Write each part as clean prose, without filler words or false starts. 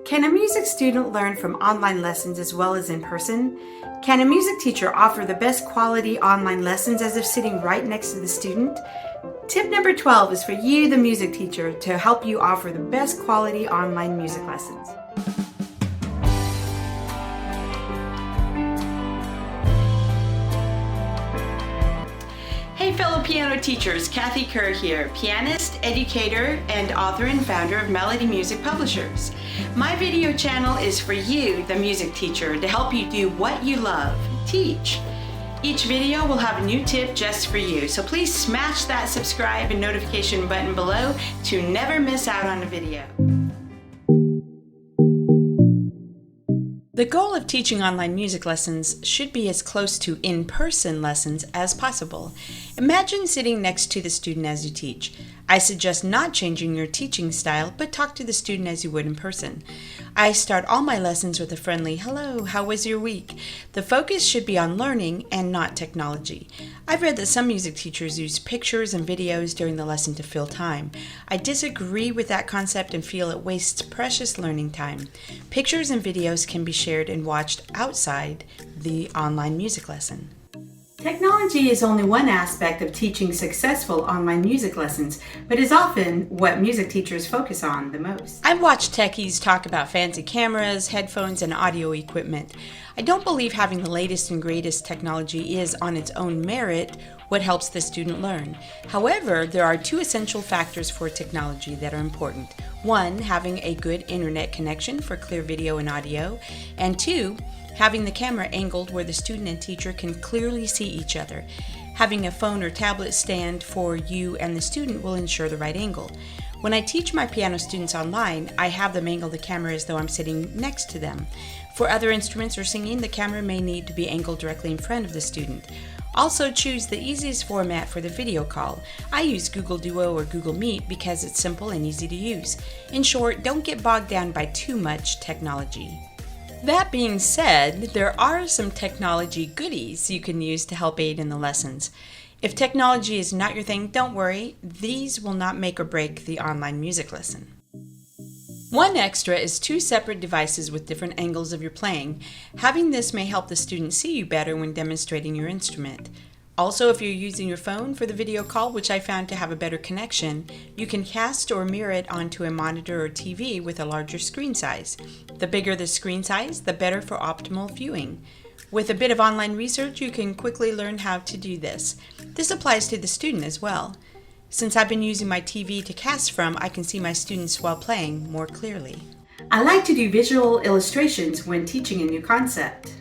Can a music student learn from online lessons as well as in person? Can a music teacher offer the best quality online lessons as if sitting right next to the student? Tip number 12 is for you, the music teacher, to help you offer the best quality online music lessons. Hey fellow piano teachers, Kathy Kerr here, pianist, educator, and author and founder of Melody Music Publishers. My video channel is for you, the music teacher, to help you do what you love, teach. Each video will have a new tip just for you, so please smash that subscribe and notification button below to never miss out on a video. The goal of teaching online music lessons should be as close to in-person lessons as possible. Imagine sitting next to the student as you teach. I suggest not changing your teaching style, but talk to the student as you would in person. I start all my lessons with a friendly, "Hello, how was your week?" The focus should be on learning and not technology. I've read that some music teachers use pictures and videos during the lesson to fill time. I disagree with that concept and feel it wastes precious learning time. Pictures and videos can be shared and watched outside the online music lesson. Technology is only one aspect of teaching successful online music lessons, but is often what music teachers focus on the most. I've watched techies talk about fancy cameras, headphones, and audio equipment. I don't believe having the latest and greatest technology is, on its own merit, what helps the student learn. However, there are two essential factors for technology that are important. One, having a good internet connection for clear video and audio, and two, having the camera angled where the student and teacher can clearly see each other. Having a phone or tablet stand for you and the student will ensure the right angle. When I teach my piano students online, I have them angle the camera as though I'm sitting next to them. For other instruments or singing, the camera may need to be angled directly in front of the student. Also, choose the easiest format for the video call. I use Google Duo or Google Meet because it's simple and easy to use. In short, don't get bogged down by too much technology. That being said, there are some technology goodies you can use to help aid in the lessons. If technology is not your thing, don't worry. These will not make or break the online music lesson. One extra is 2 separate devices with different angles of your playing. Having this may help the student see you better when demonstrating your instrument. Also, if you're using your phone for the video call, which I found to have a better connection, you can cast or mirror it onto a monitor or TV with a larger screen size. The bigger the screen size, the better for optimal viewing. With a bit of online research, you can quickly learn how to do this. This applies to the student as well. Since I've been using my TV to cast from, I can see my students while playing more clearly. I like to do visual illustrations when teaching a new concept.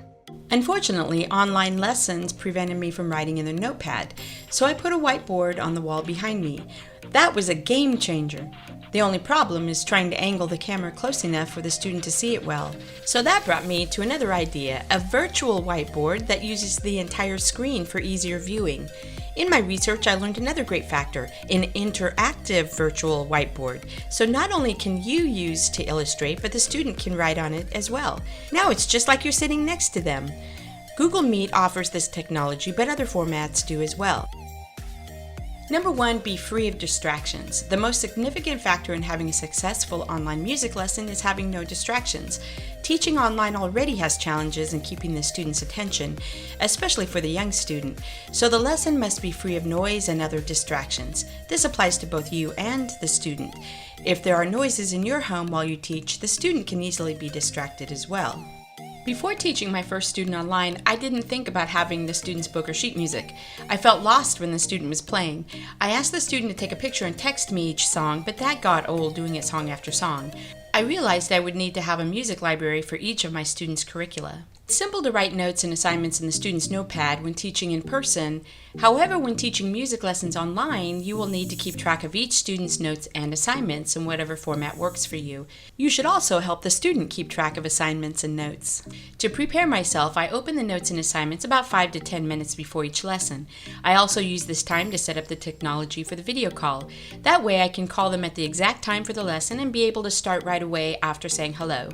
Unfortunately, online lessons prevented me from writing in the notepad, so I put a whiteboard on the wall behind me. That was a game changer. The only problem is trying to angle the camera close enough for the student to see it well. So that brought me to another idea, a virtual whiteboard that uses the entire screen for easier viewing. In my research, I learned another great factor, an interactive virtual whiteboard. So not only can you use to illustrate, but the student can write on it as well. Now it's just like you're sitting next to them. Google Meet offers this technology, but other formats do as well. Number 1, be free of distractions. The most significant factor in having a successful online music lesson is having no distractions. Teaching online already has challenges in keeping the student's attention, especially for the young student, so the lesson must be free of noise and other distractions. This applies to both you and the student. If there are noises in your home while you teach, the student can easily be distracted as well. Before teaching my first student online, I didn't think about having the student's book or sheet music. I felt lost when the student was playing. I asked the student to take a picture and text me each song, but that got old doing it song after song. I realized I would need to have a music library for each of my students' curricula. It's simple to write notes and assignments in the student's notepad when teaching in person. However, when teaching music lessons online, you will need to keep track of each student's notes and assignments in whatever format works for you. You should also help the student keep track of assignments and notes. To prepare myself, I open the notes and assignments about 5 to 10 minutes before each lesson. I also use this time to set up the technology for the video call. That way I can call them at the exact time for the lesson and be able to start right away after saying hello.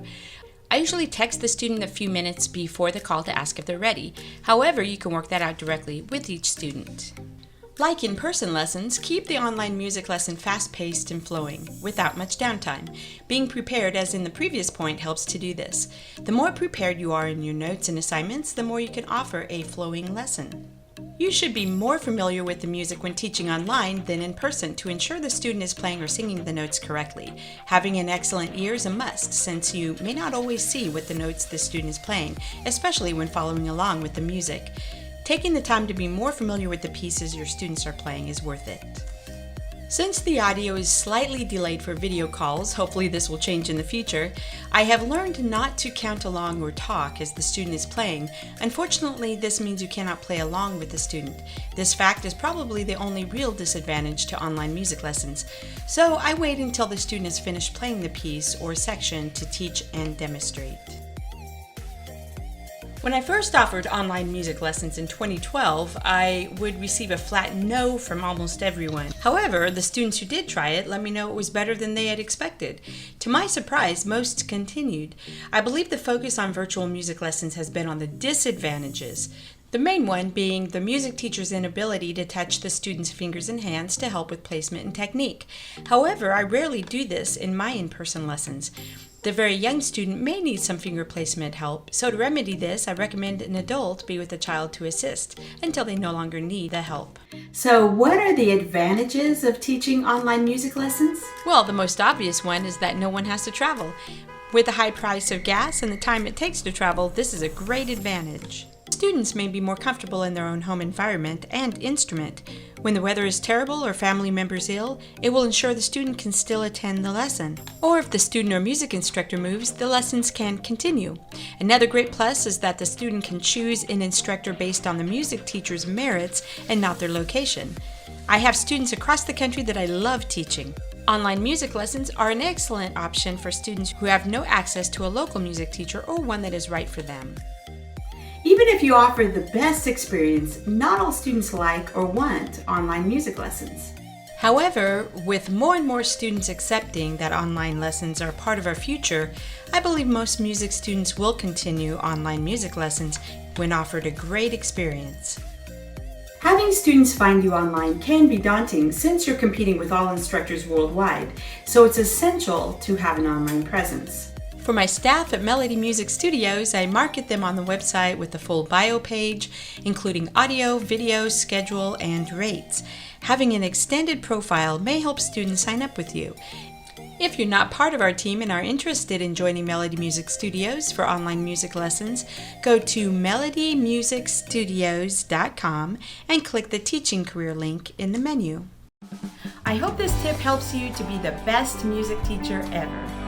I usually text the student a few minutes before the call to ask if they're ready. However, you can work that out directly with each student. Like in-person lessons, keep the online music lesson fast-paced and flowing, without much downtime. Being prepared, as in the previous point, helps to do this. The more prepared you are in your notes and assignments, the more you can offer a flowing lesson. You should be more familiar with the music when teaching online than in person to ensure the student is playing or singing the notes correctly. Having an excellent ear is a must, since you may not always see what the notes the student is playing, especially when following along with the music. Taking the time to be more familiar with the pieces your students are playing is worth it. Since the audio is slightly delayed for video calls, hopefully this will change in the future, I have learned not to count along or talk as the student is playing. Unfortunately, this means you cannot play along with the student. This fact is probably the only real disadvantage to online music lessons. So I wait until the student has finished playing the piece or section to teach and demonstrate. When I first offered online music lessons in 2012, I would receive a flat no from almost everyone. However, the students who did try it let me know it was better than they had expected. To my surprise, most continued. I believe the focus on virtual music lessons has been on the disadvantages. The main one being the music teacher's inability to touch the student's fingers and hands to help with placement and technique. However, I rarely do this in my in-person lessons. The very young student may need some finger placement help, so to remedy this, I recommend an adult be with the child to assist until they no longer need the help. So what are the advantages of teaching online music lessons? Well, the most obvious one is that no one has to travel. With the high price of gas and the time it takes to travel, this is a great advantage. Students may be more comfortable in their own home environment and instrument. When the weather is terrible or family members ill, it will ensure the student can still attend the lesson. Or if the student or music instructor moves, the lessons can continue. Another great plus is that the student can choose an instructor based on the music teacher's merits and not their location. I have students across the country that I love teaching. Online music lessons are an excellent option for students who have no access to a local music teacher or one that is right for them. Even if you offer the best experience, not all students like or want online music lessons. However, with more and more students accepting that online lessons are part of our future, I believe most music students will continue online music lessons when offered a great experience. Having students find you online can be daunting since you're competing with all instructors worldwide, so it's essential to have an online presence. For my staff at Melody Music Studios, I market them on the website with a full bio page, including audio, video, schedule, and rates. Having an extended profile may help students sign up with you. If you're not part of our team and are interested in joining Melody Music Studios for online music lessons, go to melodymusicstudios.com and click the Teaching Career link in the menu. I hope this tip helps you to be the best music teacher ever.